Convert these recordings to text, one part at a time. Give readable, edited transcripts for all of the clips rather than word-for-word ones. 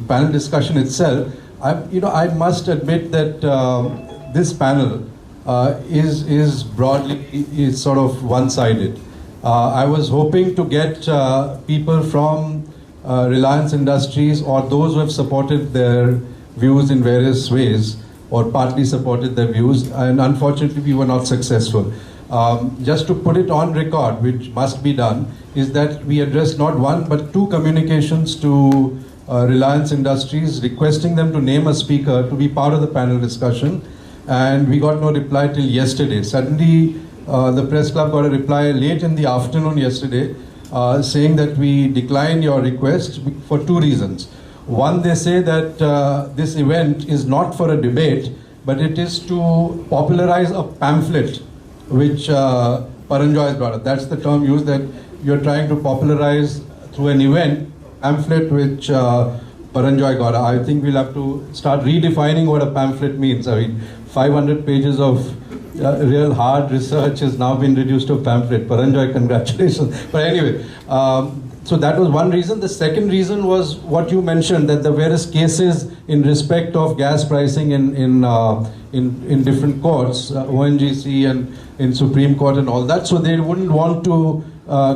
panel discussion itself, I must admit that this panel is broadly sort of one-sided. I was hoping to get people from Reliance Industries or those who have supported their views in various ways or partly supported their views, and unfortunately we were not successful. Just to put it on record, which must be done, is that we addressed not one but two communications to Reliance Industries requesting them to name a speaker to be part of the panel discussion, and we got no reply till yesterday. Suddenly the press club got a reply late in the afternoon yesterday saying that we decline your request for two reasons. One, they say that this event is not for a debate, but it is to popularize a pamphlet which Paranjoy has brought up. That's the term used, that you're trying to popularize through an event, pamphlet which Paranjoy got. I think we'll have to start redefining what a pamphlet means. I mean, 500 pages of real hard research has now been reduced to a pamphlet. Paranjoy, congratulations. But anyway, so that was one reason. The second reason was what you mentioned, that the various cases in respect of gas pricing in different courts, ONGC and in Supreme Court and all that. So they wouldn't want to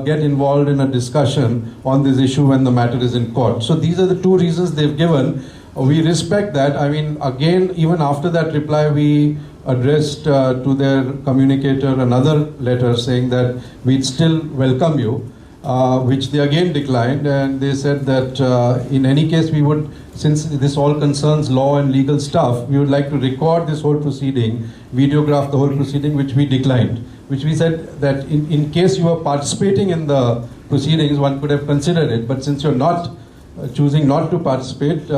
get involved in a discussion on this issue when the matter is in court. So these are the two reasons they've given. We respect that. I mean, again, even after that reply, we addressed to their communicator another letter saying that we'd still welcome you, which they again declined, and they said that in any case we would, since this all concerns law and legal stuff, we would like to record this whole proceeding, videograph the whole proceeding, which we declined. Which we said that in case you are participating in the proceedings, one could have considered it, but since you're not choosing not to participate,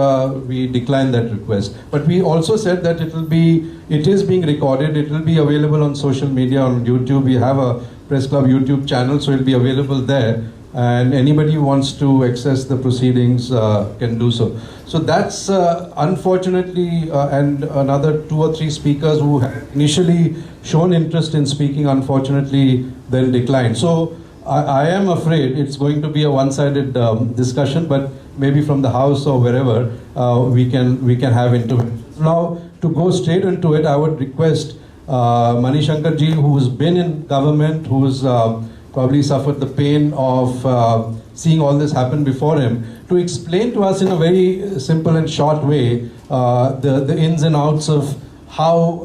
we declined that request. But we also said that it is being recorded, it will be available on social media, on YouTube. We have a Press Club YouTube channel, so it will be available there, and anybody who wants to access the proceedings can do so. So that's unfortunately, and another 2 or 3 speakers who had initially shown interest in speaking, unfortunately then declined. So I am afraid it's going to be a one-sided discussion, but maybe from the House or wherever we can have into it. Now, to go straight into it, I would request Mani Shankar ji, who's been in government, who's probably suffered the pain of seeing all this happen before him, to explain to us in a very simple and short way the ins and outs of how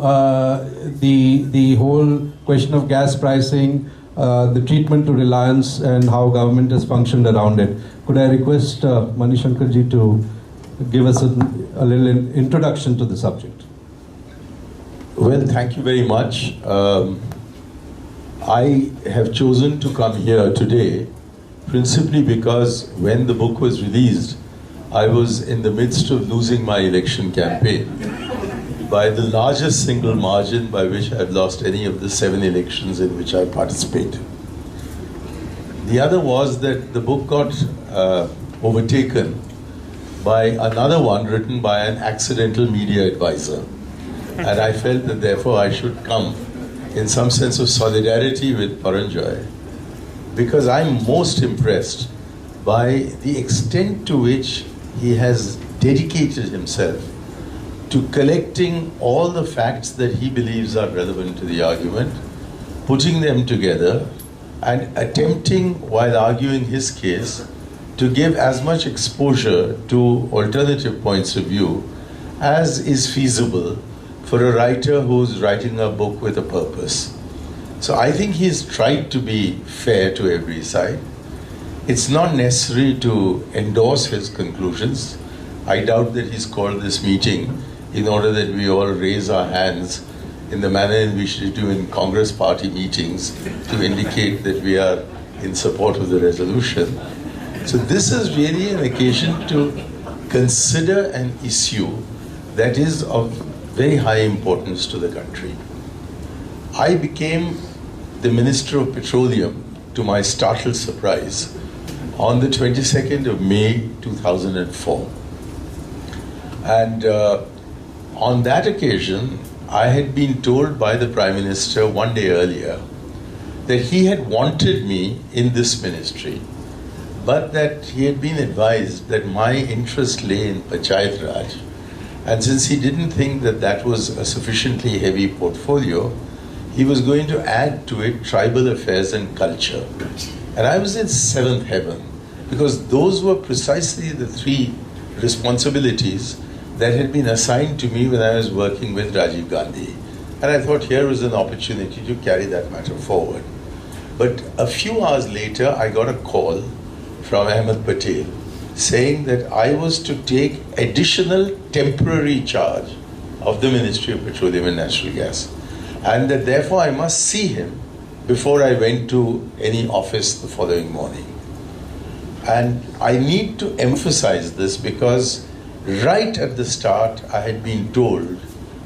the whole question of gas pricing, the treatment to Reliance, and how government has functioned around it. Could I request Mani Shankar ji to give us a little introduction to the subject? Well, thank you very much. I have chosen to come here today principally because when the book was released, I was in the midst of losing my election campaign by the largest single margin by which I've lost any of the 7 elections in which I participated. The other was that the book got overtaken by another one written by an accidental media advisor. And I felt that therefore I should come in some sense of solidarity with Paranjoy, because I'm most impressed by the extent to which he has dedicated himself to collecting all the facts that he believes are relevant to the argument, putting them together, and attempting, while arguing his case, to give as much exposure to alternative points of view as is feasible for a writer who's writing a book with a purpose. So I think he's tried to be fair to every side. It's not necessary to endorse his conclusions. I doubt that he's called this meeting in order that we all raise our hands in the manner in which we do in Congress party meetings to indicate that we are in support of the resolution. So this is really an occasion to consider an issue that is of very high importance to the country. I became the Minister of Petroleum, to my startled surprise, on the 22nd of May 2004. And on that occasion, I had been told by the Prime Minister one day earlier that he had wanted me in this ministry but that he had been advised that my interest lay in Panchayat Raj, and since he didn't think that that was a sufficiently heavy portfolio, he was going to add to it tribal affairs and culture. And I was in seventh heaven, because those were precisely the three responsibilities that had been assigned to me when I was working with Rajiv Gandhi. And I thought here was an opportunity to carry that matter forward. But a few hours later, I got a call from Ahmed Patel saying that I was to take additional temporary charge of the Ministry of Petroleum and Natural Gas, and that therefore I must see him before I went to any office the following morning. And I need to emphasize this because right at the start I had been told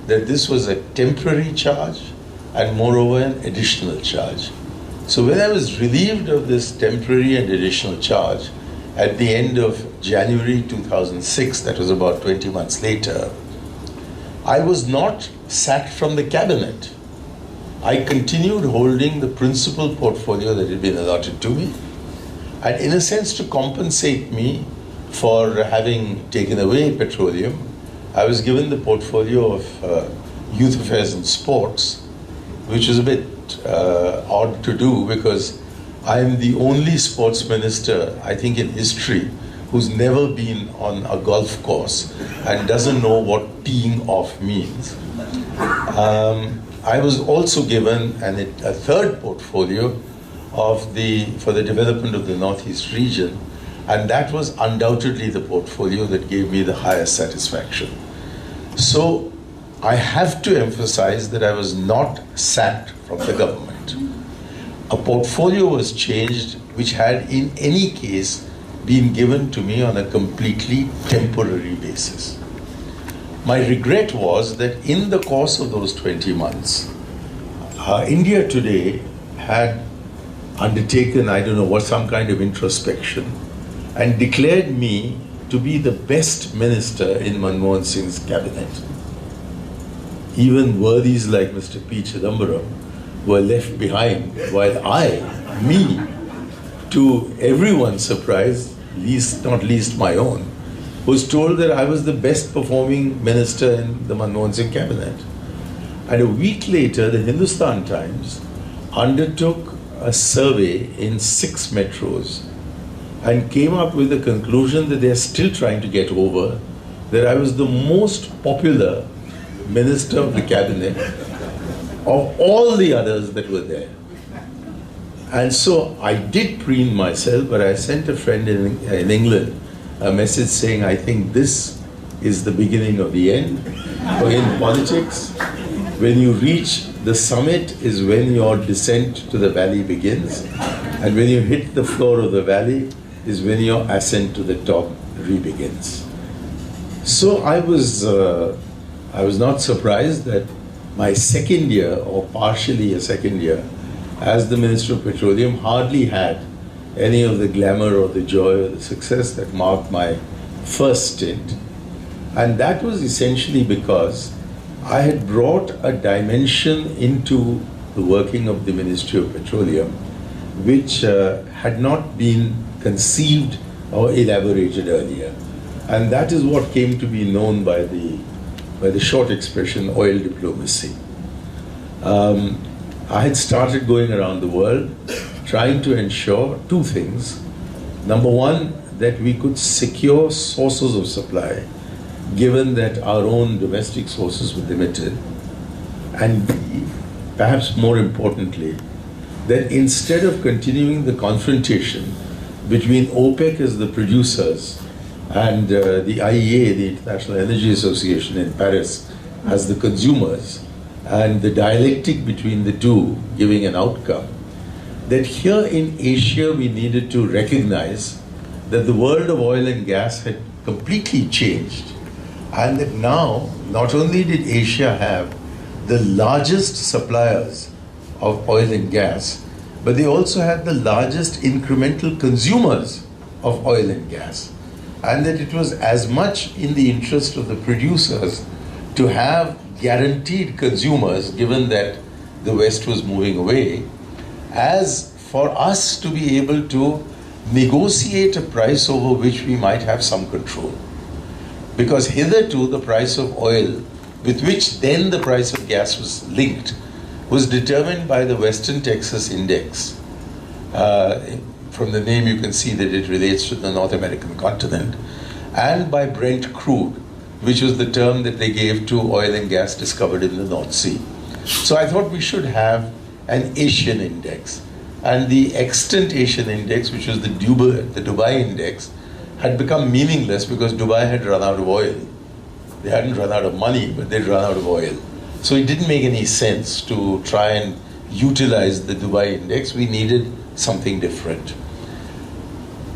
that this was a temporary charge and moreover an additional charge. So when I was relieved of this temporary and additional charge at the end of January 2006, that was about 20 months later, I was not sacked from the cabinet. I continued holding the principal portfolio that had been allotted to me. And in a sense, to compensate me for having taken away petroleum, I was given the portfolio of youth affairs and sports, which is a bit odd to do because I am the only sports minister, I think, in history who's never been on a golf course and doesn't know what teeing off means. I was also given a third portfolio for the development of the Northeast region, and that was undoubtedly the portfolio that gave me the highest satisfaction. So I have to emphasize that I was not sacked from the government. A portfolio was changed which had in any case been given to me on a completely temporary basis. My regret was that in the course of those 20 months, India Today had undertaken, I don't know what, some kind of introspection and declared me to be the best minister in Manmohan Singh's cabinet. Even worthies like Mr. P. Chidambaram were left behind, while me, to everyone's surprise, not least my own, was told that I was the best performing minister in the Manmohan Singh cabinet. And a week later, the Hindustan Times undertook a survey in 6 metros and came up with the conclusion that they're still trying to get over that I was the most popular minister of the cabinet of all the others that were there. And so I did preen myself, but I sent a friend in England a message saying, I think this is the beginning of the end. For in politics, when you reach the summit is when your descent to the valley begins, and when you hit the floor of the valley is when your ascent to the top re-begins. So I was not surprised that my second year, or partially a second year, as the Minister of Petroleum hardly had any of the glamour or the joy or the success that marked my first stint. And that was essentially because I had brought a dimension into the working of the Ministry of Petroleum which had not been conceived or elaborated earlier. And that is what came to be known by the short expression oil diplomacy. I had started going around the world trying to ensure 2 things. Number one, that we could secure sources of supply, given that our own domestic sources were limited. And B, perhaps more importantly, that instead of continuing the confrontation between OPEC as the producers and the IEA, the International Energy Association in Paris, as the consumers, and the dialectic between the two giving an outcome, that here in Asia we needed to recognize that the world of oil and gas had completely changed, and that now not only did Asia have the largest suppliers of oil and gas, but they also had the largest incremental consumers of oil and gas, and that it was as much in the interest of the producers to have guaranteed consumers, given that the West was moving away, as for us to be able to negotiate a price over which we might have some control. Because hitherto the price of oil, with which then the price of gas was linked, was determined by the Western Texas Index. From the name you can see that it relates to the North American continent, and by Brent crude, which was the term that they gave to oil and gas discovered in the North Sea. So I thought we should have an Asian index. And the extant Asian index, which was the Dubai index, had become meaningless because Dubai had run out of oil. They hadn't run out of money, but they'd run out of oil. So it didn't make any sense to try and utilize the Dubai index. We needed something different.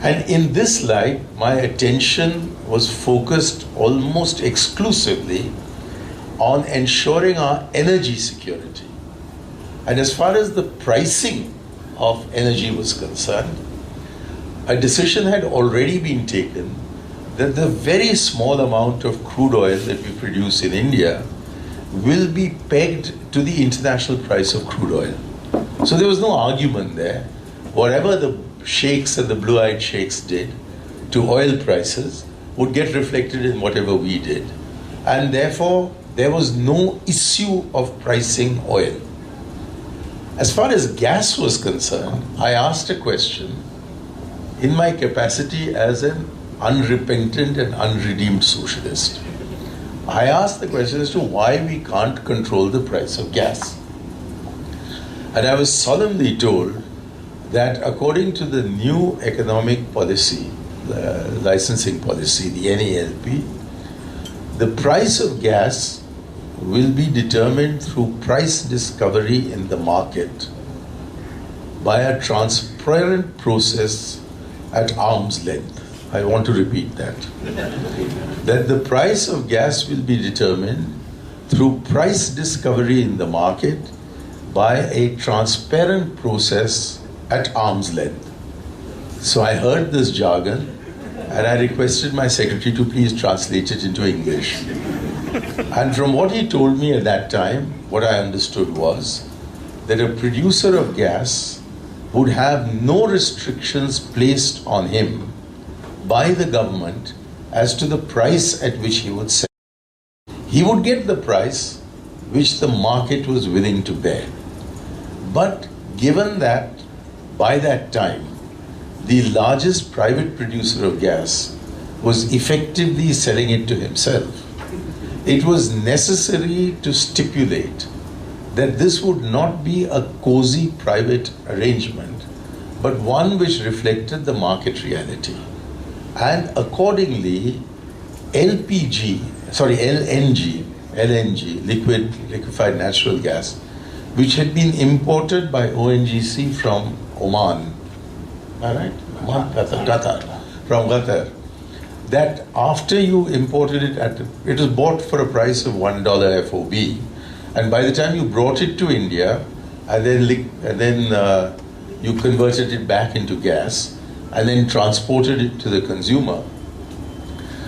And in this light, my attention was focused almost exclusively on ensuring our energy security. And as far as the pricing of energy was concerned, a decision had already been taken that the very small amount of crude oil that we produce in India will be pegged to the international price of crude oil. So there was no argument there. Whatever the sheikhs and the blue-eyed sheikhs did to oil prices would get reflected in whatever we did. And therefore, there was no issue of pricing oil. As far as gas was concerned, I asked a question in my capacity as an unrepentant and unredeemed socialist. I asked the question as to why we can't control the price of gas. And I was solemnly told that according to the new economic policy, the licensing policy, the NELP, the price of gas will be determined through price discovery in the market by a transparent process at arm's length. I want to repeat that. That the price of gas will be determined through price discovery in the market by a transparent process at arm's length. So I heard this jargon and I requested my secretary to please translate it into English. And from what he told me at that time, what I understood was that a producer of gas would have no restrictions placed on him by the government as to the price at which he would sell. He would get the price which the market was willing to bear. But given that by that time, the largest private producer of gas was effectively selling it to himself, it was necessary to stipulate that this would not be a cozy private arrangement, but one which reflected the market reality. And accordingly, LNG, liquefied natural gas, which had been imported by ONGC from Oman, all right? Qatar, from Qatar, that after you imported it, it was bought for a price of $1 FOB, and by the time you brought it to India, and then you converted it back into gas, and then transported it to the consumer,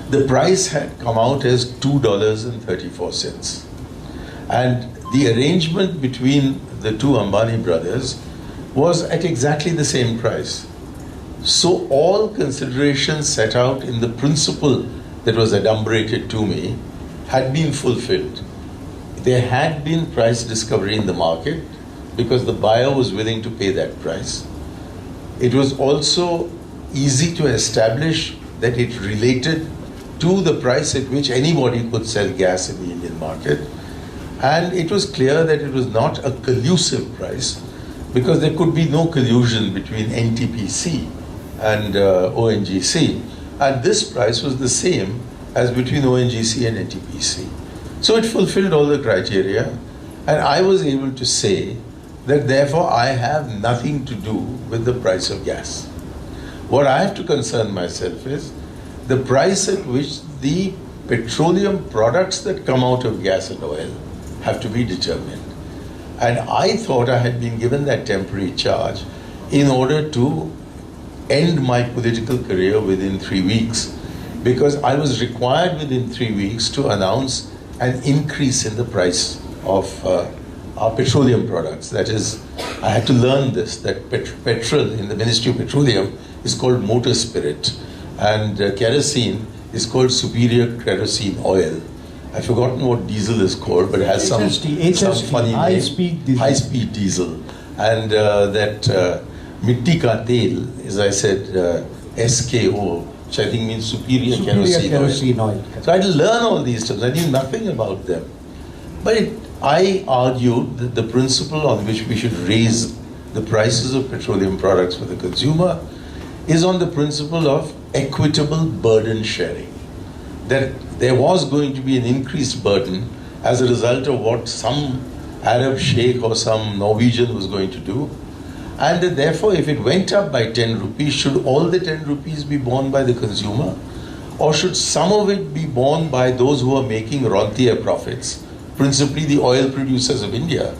the price had come out as $2.34. And the arrangement between the two Ambani brothers was at exactly the same price. So all considerations set out in the principle that was adumbrated to me had been fulfilled. There had been price discovery in the market because the buyer was willing to pay that price. It was also easy to establish that it related to the price at which anybody could sell gas in the Indian market. And it was clear that it was not a collusive price because there could be no collusion between NTPC and ONGC. And this price was the same as between ONGC and NTPC. So it fulfilled all the criteria. And I was able to say that therefore I have nothing to do with the price of gas. What I have to concern myself is the price at which the petroleum products that come out of gas and oil have to be determined. And I thought I had been given that temporary charge in order to end my political career within 3 weeks, because I was required within 3 weeks to announce an increase in the price of our petroleum products. That is, I had to learn this, that petrol in the Ministry of Petroleum is called motor spirit, and kerosene is called superior kerosene oil. I've forgotten what diesel is called, but it has some funny name. High-speed diesel. And that mitti ka tel, as I said, SKO, which I think means superior kerosene oil. So I had to learn all these terms. I knew nothing about them. But I argued that the principle on which we should raise the prices of petroleum products for the consumer is on the principle of equitable burden sharing. That there was going to be an increased burden as a result of what some Arab sheikh or some Norwegian was going to do, and that therefore if it went up by 10 rupees, should all the 10 rupees be borne by the consumer, or should some of it be borne by those who are making rentier profits, principally the oil producers of India,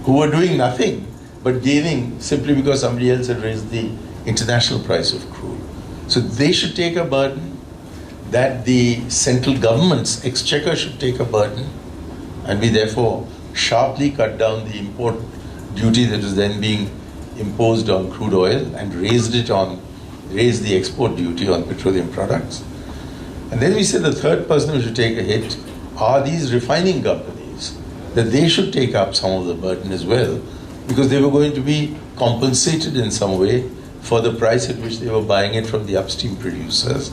who were doing nothing but gaining simply because somebody else had raised the international price of crude. So they should take a burden, that the central government's exchequer should take a burden, and we therefore sharply cut down the import duty that was then being imposed on crude oil and raised the export duty on petroleum products. And then we said the third person who should take a hit are these refining companies, that they should take up some of the burden as well, because they were going to be compensated in some way for the price at which they were buying it from the upstream producers.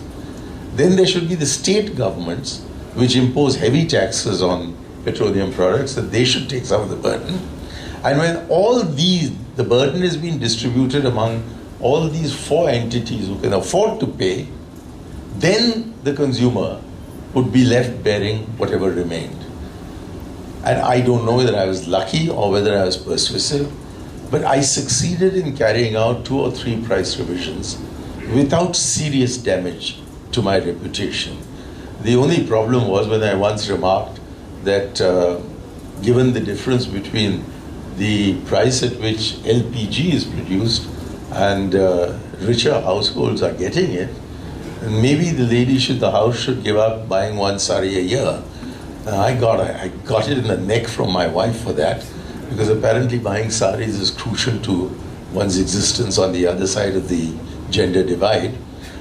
Then there should be the state governments which impose heavy taxes on petroleum products, that they should take some of the burden. And when all these, the burden is being distributed among all these four entities who can afford to pay, then the consumer would be left bearing whatever remained. And I don't know whether I was lucky or whether I was persuasive, but I succeeded in carrying out 2 or 3 price revisions without serious damage to my reputation. The only problem was when I once remarked that given the difference between the price at which LPG is produced and richer households are getting it, and maybe the house should give up buying 1 sari a year. I got it in the neck from my wife for that, because apparently buying saris is crucial to one's existence on the other side of the gender divide.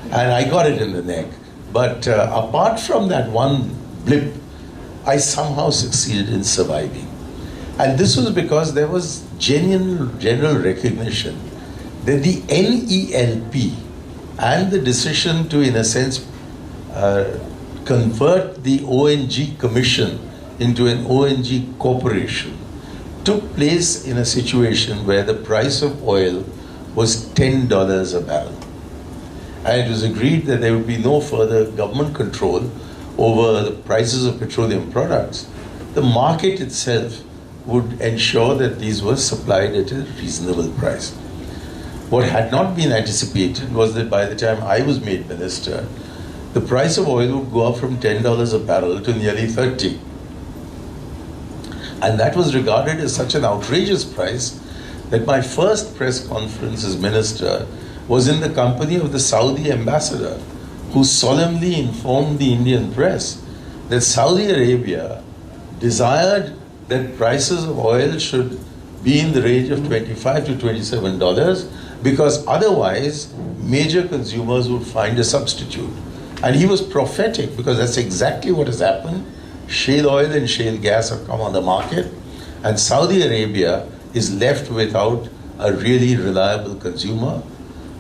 And I got it in the neck. But apart from that one blip, I somehow succeeded in surviving. And this was because there was general recognition that the NELP and the decision to, in a sense, convert the ONG Commission into an ONG corporation took place in a situation where the price of oil was $10 a barrel. And it was agreed that there would be no further government control over the prices of petroleum products. The market itself would ensure that these were supplied at a reasonable price. What had not been anticipated was that by the time I was made minister, the price of oil would go up from $10 a barrel to nearly $30. And that was regarded as such an outrageous price that my first press conference as minister was in the company of the Saudi ambassador, who solemnly informed the Indian press that Saudi Arabia desired that prices of oil should be in the range of $25 to $27, because otherwise major consumers would find a substitute. And he was prophetic, because that's exactly what has happened. Shale oil and shale gas have come on the market, and Saudi Arabia is left without a really reliable consumer.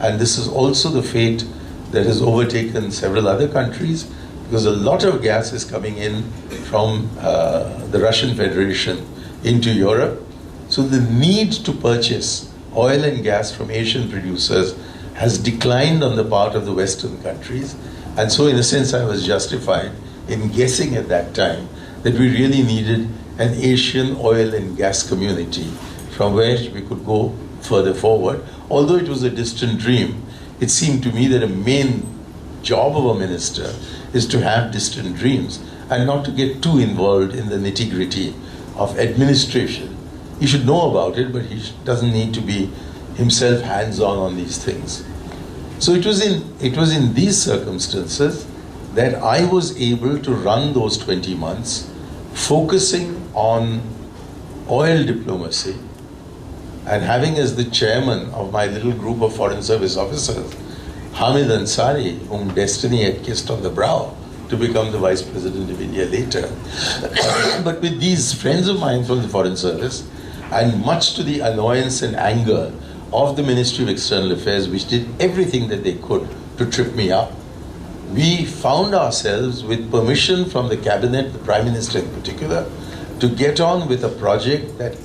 And this is also the fate that has overtaken several other countries, because a lot of gas is coming in from the Russian Federation into Europe. So the need to purchase oil and gas from Asian producers has declined on the part of the Western countries. And so in a sense I was justified in guessing at that time that we really needed an Asian oil and gas community from which we could go further forward. Although it was a distant dream, it seemed to me that a main job of a minister is to have distant dreams and not to get too involved in the nitty-gritty of administration. He should know about it, but he doesn't need to be himself hands-on these things. So it was in these circumstances that I was able to run those 20 months, focusing on oil diplomacy and having as the chairman of my little group of foreign service officers Hamid Ansari, whom destiny had kissed on the brow to become the Vice President of India later. But with these friends of mine from the Foreign Service, and much to the annoyance and anger of the Ministry of External Affairs, which did everything that they could to trip me up, we found ourselves, with permission from the cabinet, the Prime Minister in particular, to get on with a project that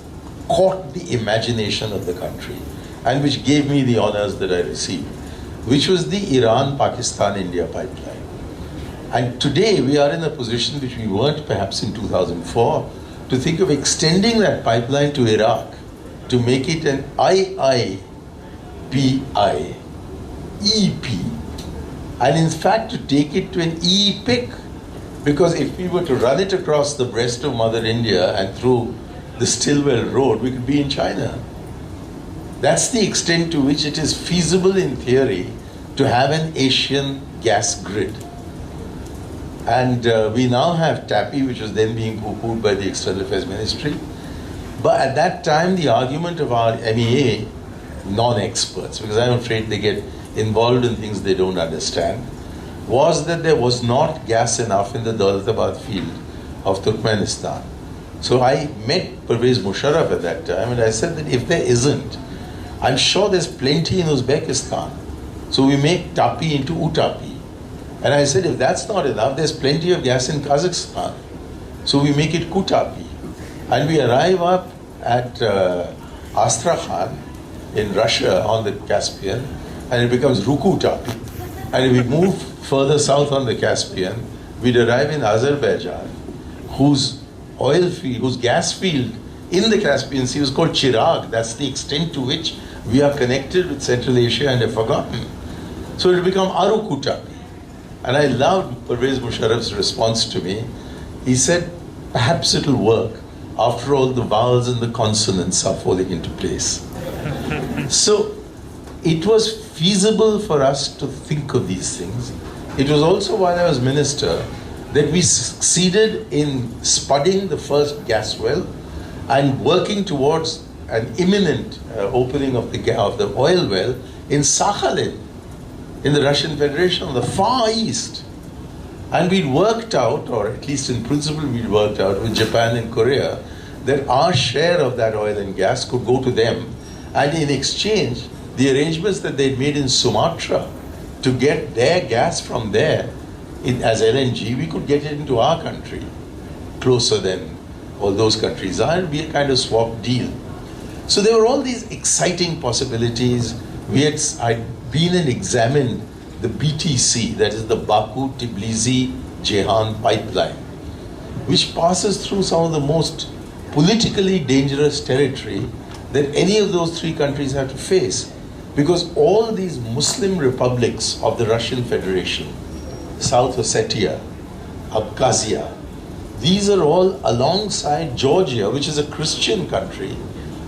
caught the imagination of the country and which gave me the honors that I received, which was the Iran-Pakistan-India pipeline. And today we are in a position which we weren't perhaps in 2004 to think of extending that pipeline to Iraq to make it an IIPI, EP, and in fact to take it to an EPIC, because if we were to run it across the breast of Mother India and through the Stillwell Road, we could be in China. That's the extent to which it is feasible in theory to have an Asian gas grid. And we now have TAPI, which was then being poo-pooed by the External Affairs Ministry. But at that time, the argument of our MEA non-experts, because I'm afraid they get involved in things they don't understand, was that there was not gas enough in the Daulatabad field of Turkmenistan. So I met Pervez Musharraf at that time, and I said that if there isn't, I'm sure there's plenty in Uzbekistan. So we make Tapi into Utapi. And I said, if that's not enough, there's plenty of gas in Kazakhstan. So we make it Kutapi. And we arrive up at Astrakhan in Russia on the Caspian, and it becomes Rukutapi. And if we move further south on the Caspian, we'd arrive in Azerbaijan, whose oil field, whose gas field in the Caspian Sea was called Chirag. That's the extent to which we are connected with Central Asia and have forgotten. So it will become Arukutapi. And I loved Pervez Musharraf's response to me. He said, perhaps it'll work. After all, the vowels and the consonants are falling into place. So it was feasible for us to think of these things. It was also, while I was minister, that we succeeded in spudding the first gas well and working towards an imminent opening of the oil well in Sakhalin, in the Russian Federation, on the far east. And we'd worked out, or at least in principle we'd worked out with Japan and Korea, that our share of that oil and gas could go to them. And in exchange, the arrangements that they'd made in Sumatra to get their gas from there as LNG, we could get it into our country, closer than all those countries are. It'd be a kind of swap deal. So there were all these exciting possibilities. I'd been and examined the BTC, that is the Baku-Tbilisi-Jehan pipeline, which passes through some of the most politically dangerous territory that any of those three countries have to face. Because all these Muslim republics of the Russian Federation, South Ossetia, Abkhazia, these are all alongside Georgia, which is a Christian country,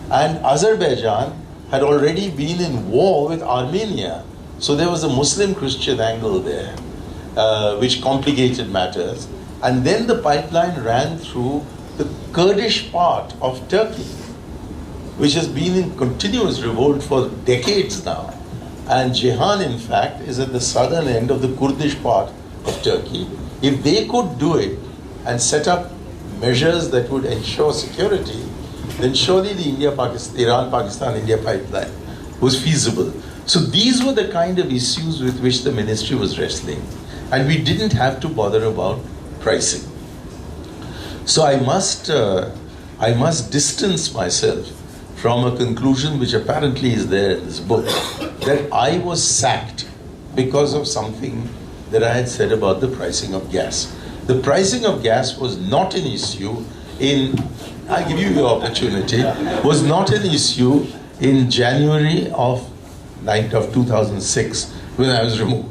and Azerbaijan had already been in war with Armenia. So there was a Muslim-Christian angle there, which complicated matters. And then the pipeline ran through the Kurdish part of Turkey, which has been in continuous revolt for decades now. And Jehan, in fact, is at the southern end of the Kurdish part of Turkey. If they could do it and set up measures that would ensure security, then surely the Iran-Pakistan-India pipeline was feasible. So these were the kind of issues with which the ministry was wrestling. And we didn't have to bother about pricing. So I must distance myself from a conclusion which apparently is there in this book, that I was sacked because of something that I had said about the pricing of gas. The pricing of gas was not an issue I give you your opportunity, was not an issue in January of 2006 when I was removed.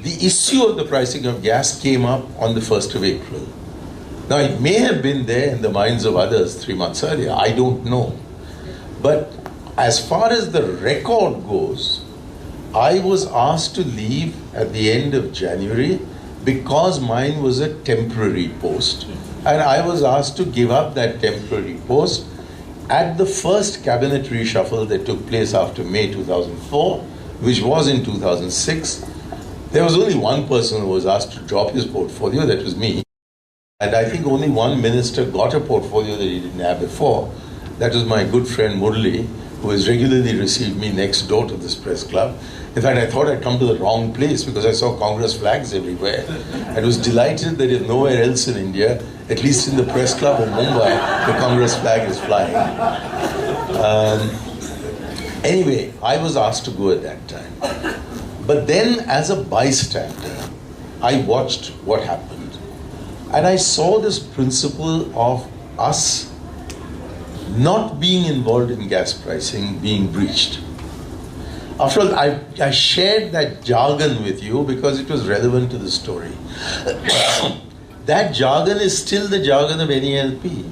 The issue of the pricing of gas came up on the 1st of April. Now, it may have been there in the minds of others 3 months earlier, I don't know. But as far as the record goes, I was asked to leave at the end of January because mine was a temporary post. And I was asked to give up that temporary post at the first cabinet reshuffle that took place after May 2004, which was in 2006, there was only one person who was asked to drop his portfolio, that was me. And I think only one minister got a portfolio that he didn't have before. That was my good friend Murli, who has regularly received me next door to this press club. In fact, I thought I'd come to the wrong place because I saw Congress flags everywhere. I was delighted that if nowhere else in India, at least in the press club of Mumbai, the Congress flag is flying. Anyway, I was asked to go at that time. But then, as a bystander, I watched what happened. And I saw this principle of us not being involved in gas pricing being breached. After all, I shared that jargon with you because it was relevant to the story. That jargon is still the jargon of NELP.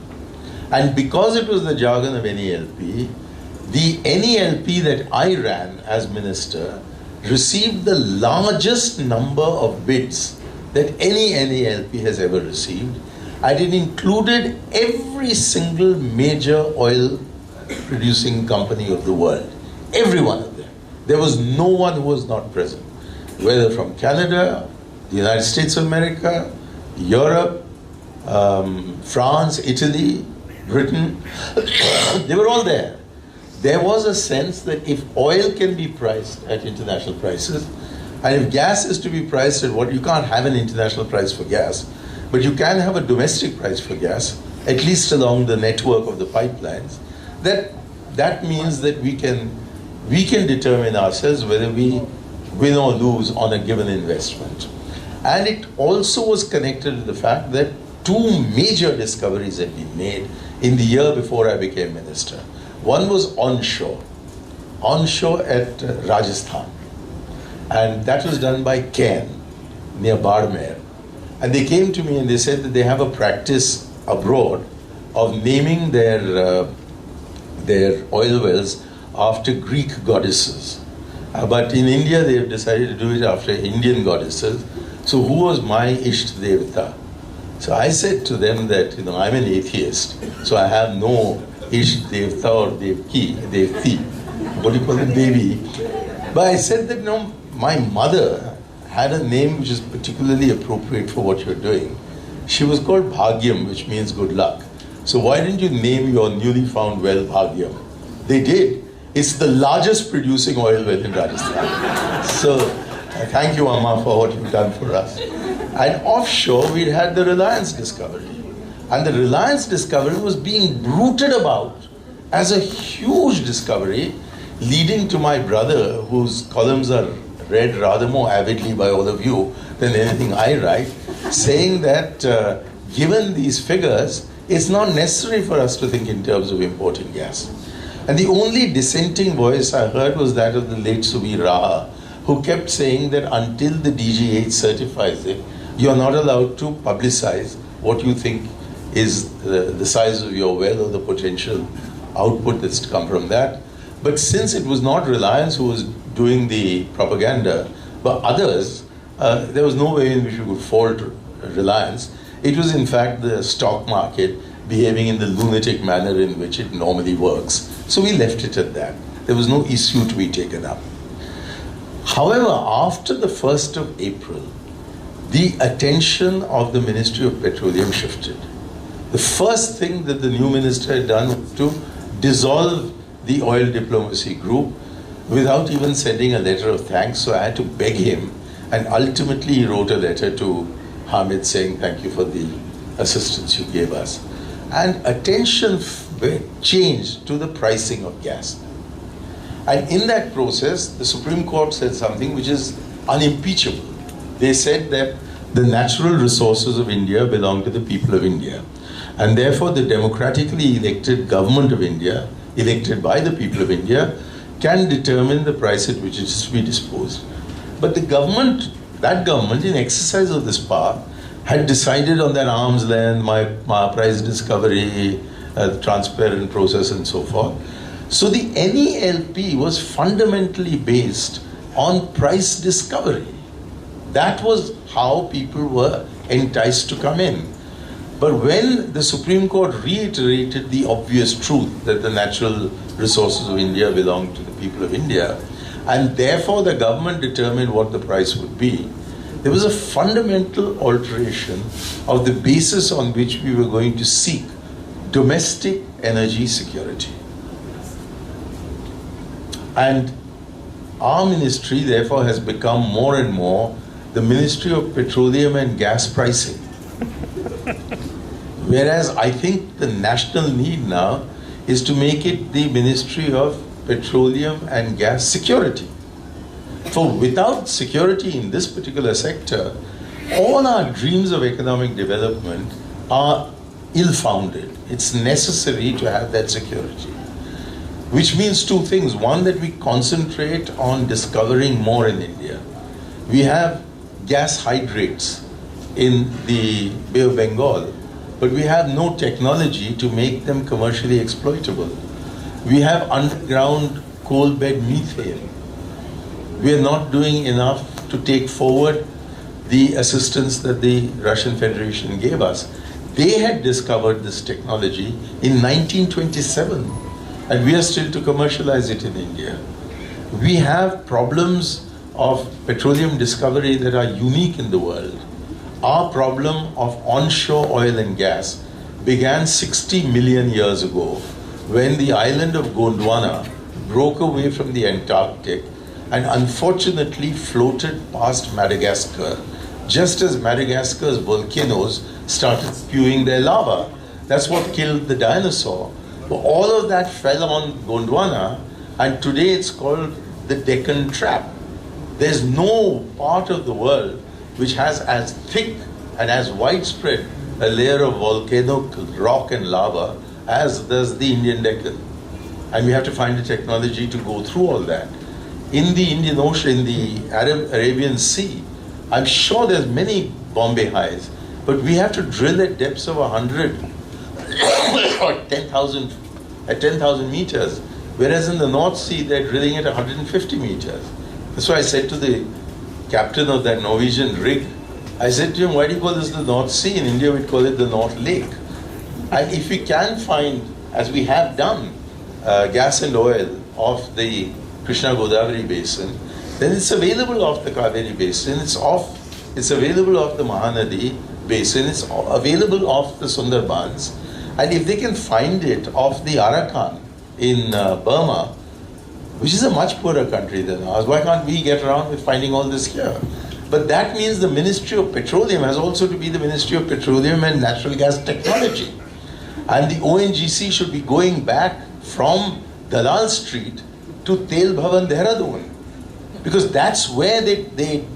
And because it was the jargon of NELP, the NELP that I ran as minister received the largest number of bids that any NELP has ever received. And it included every single major oil producing company of the world. Every one of them. There was no one who was not present. Whether from Canada, the United States of America, Europe, France, Italy, Britain, they were all there. There was a sense that if oil can be priced at international prices, and if gas is to be priced at what, you can't have an international price for gas, but you can have a domestic price for gas, at least along the network of the pipelines, that means that we can determine ourselves whether we win or lose on a given investment. And it also was connected to the fact that two major discoveries had been made in the year before I became minister. One was onshore at Rajasthan. And that was done by Cairn, near Barmer. And they came to me and they said that they have a practice abroad of naming their oil wells after Greek goddesses. But in India, they have decided to do it after Indian goddesses. So who was my Isht Devta? So I said to them that, I'm an atheist, so I have no Isht Devta or Devti. What do you call it, Devi? But I said that, my mother had a name which is particularly appropriate for what you're doing. She was called Bhagyam, which means good luck. So why didn't you name your newly found well Bhagyam? They did. It's the largest producing oil well in Rajasthan. So thank you, Amma, for what you've done for us. And offshore, we'd had the Reliance discovery. And the Reliance discovery was being bruited about as a huge discovery, leading to my brother, whose columns are read rather more avidly by all of you than anything I write, saying that given these figures, it's not necessary for us to think in terms of importing gas. And the only dissenting voice I heard was that of the late Subir, who kept saying that until the DGH certifies it, you're not allowed to publicize what you think is the size of your well or the potential output that's to come from that. But since it was not Reliance who was doing the propaganda, but others, there was no way in which we could fault Reliance. It was in fact the stock market behaving in the lunatic manner in which it normally works. So we left it at that. There was no issue to be taken up. However, after the 1st of April, the attention of the Ministry of Petroleum shifted. The first thing that the new minister had done was to dissolve the oil diplomacy group without even sending a letter of thanks. So I had to beg him, and ultimately he wrote a letter to Hamid saying thank you for the assistance you gave us. And attention changed to the pricing of gas. And in that process, the Supreme Court said something which is unimpeachable. They said that the natural resources of India belong to the people of India. And therefore the democratically elected government of India, elected by the people of India, can determine the price at which it is to be disposed. But the government, that government, in exercise of this power, had decided on that arm's length, my price discovery, transparent process and so forth. So the NELP was fundamentally based on price discovery. That was how people were enticed to come in. But when the Supreme Court reiterated the obvious truth that the natural resources of India belong to the people of India, and therefore the government determined what the price would be, there was a fundamental alteration of the basis on which we were going to seek domestic energy security. And our ministry, therefore, has become more and more the Ministry of Petroleum and Gas Pricing. Whereas I think the national need now is to make it the Ministry of Petroleum and Gas Security. For without security in this particular sector, all our dreams of economic development are ill-founded. It's necessary to have that security. Which means two things. One, that we concentrate on discovering more in India. We have gas hydrates in the Bay of Bengal, but we have no technology to make them commercially exploitable. We have underground coal bed methane. We are not doing enough to take forward the assistance that the Russian Federation gave us. They had discovered this technology in 1927, and we are still to commercialize it in India. We have problems of petroleum discovery that are unique in the world. Our problem of onshore oil and gas began 60 million years ago when the island of Gondwana broke away from the Antarctic and unfortunately floated past Madagascar, just as Madagascar's volcanoes started spewing their lava. That's what killed the dinosaur. But all of that fell on Gondwana, and today it's called the Deccan Trap. There's no part of the world which has as thick and as widespread a layer of volcanic rock and lava as does the Indian Deccan. And we have to find a technology to go through all that. In the Indian Ocean, in the Arabian Sea, I'm sure there's many Bombay highs, but we have to drill at depths of 100 or 10,000 at 10,000 meters, whereas in the North Sea they're drilling at 150 meters. That's why I said to the captain of that Norwegian rig, I said to him, why do you call this the North Sea? In India we'd call it the North Lake. And if we can find, as we have done, gas and oil off the Krishna Godavari basin, then it's available off the Kaveri basin, it's available off the Mahanadi basin, it's available off the Sundarbans, and if they can find it off the Arakan in Burma, which is a much poorer country than ours, why can't we get around with finding all this here? But that means the Ministry of Petroleum has also to be the Ministry of Petroleum and Natural Gas Technology. And the ONGC should be going back from Dalal Street to Tel Bhavan, Dehradun. Because that's where they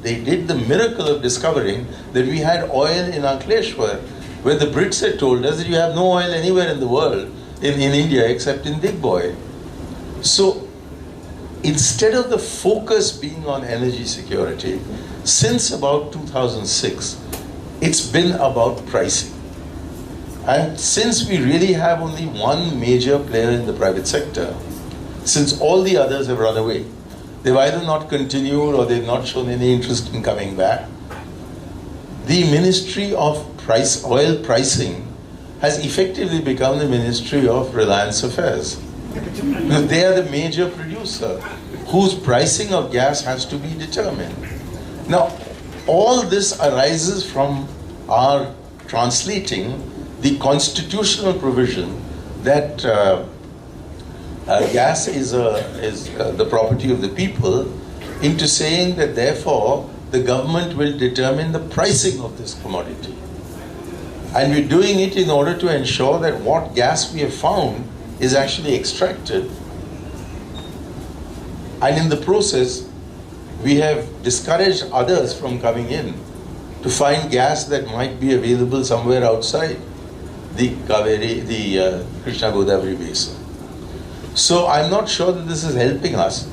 did the miracle of discovering that we had oil in Ankleshwar, where the Brits had told us that you have no oil anywhere in the world, in India, except in Digboy. So instead of the focus being on energy security, since about 2006, it's been about pricing. And since we really have only one major player in the private sector, since all the others have run away, they've either not continued or they've not shown any interest in coming back, the Ministry of Oil Pricing has effectively become the Ministry of Reliance Affairs. Because they are the major producer whose pricing of gas has to be determined. Now, all this arises from our translating the constitutional provision that gas is the property of the people into saying that therefore the government will determine the pricing of this commodity. And we're doing it in order to ensure that what gas we have found is actually extracted. And in the process, we have discouraged others from coming in to find gas that might be available somewhere outside the Kaveri, the Krishna Godavari basin. So I'm not sure that this is helping us.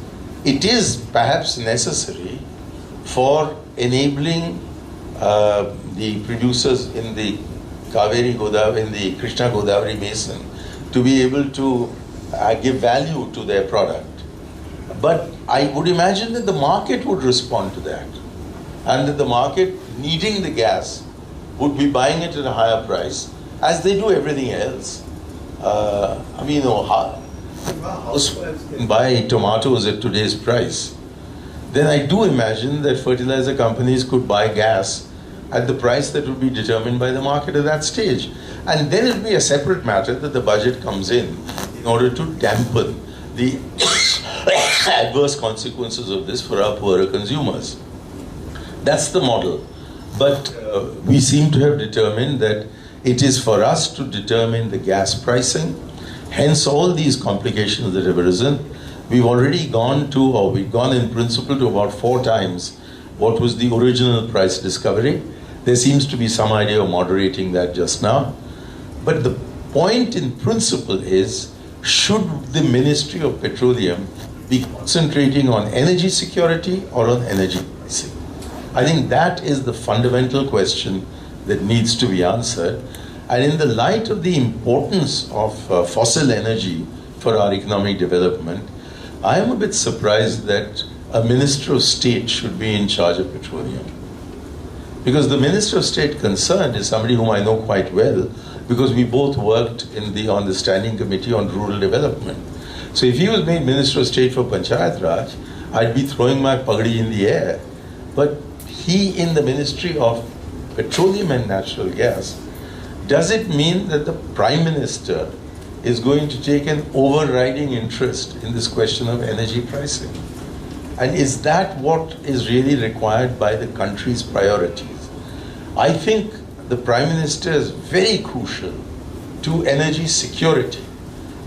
It is perhaps necessary for enabling the producers in the Kaveri Godavari, in the Krishna Godavari basin, to be able to give value to their product. But I would imagine that the market would respond to that, and that the market, needing the gas, would be buying it at a higher price, as they do everything else. I mean, you know, how can buy tomatoes at today's price? then I do imagine that fertilizer companies could buy gas at the price that would be determined by the market at that stage. And then it will be a separate matter that the budget comes in order to dampen the adverse consequences of this for our poorer consumers. That's the model. But we seem to have determined that it is for us to determine the gas pricing, hence all these complications that have arisen. We've already gone to, or we've gone in principle to about 4 times what was the original price discovery. There seems to be some idea of moderating that just now. But the point in principle is, should the Ministry of Petroleum be concentrating on energy security or on energy pricing? I think that is the fundamental question that needs to be answered. And in the light of the importance of fossil energy for our economic development, I am a bit surprised that a Minister of State should be in charge of petroleum. Because the Minister of State concerned is somebody whom I know quite well, because we both worked on the Standing Committee on Rural Development. So if he was made Minister of State for Panchayat Raj, I'd be throwing my pagdi in the air. But he in the Ministry of Petroleum and Natural Gas, does it mean that the Prime Minister is going to take an overriding interest in this question of energy pricing? And is that what is really required by the country's priorities? I think the Prime Minister is very crucial to energy security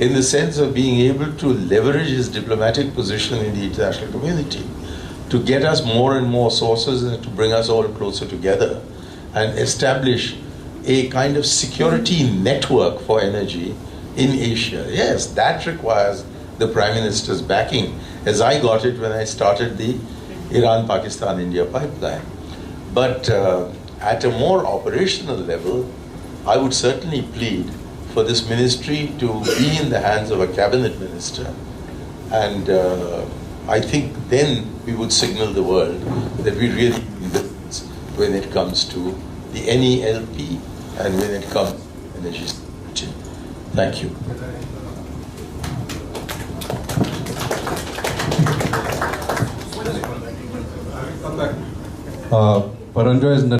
in the sense of being able to leverage his diplomatic position in the international community to get us more and more sources and to bring us all closer together and establish a kind of security network for energy in Asia. Yes, that requires the Prime Minister's backing, as I got it when I started the Iran-Pakistan-India pipeline. But at a more operational level, I would certainly plead for this ministry to be in the hands of a cabinet minister. And I think then we would signal the world that we really mean business when it comes to the NELP and when it comes to energy security. Thank you. Paranjoy is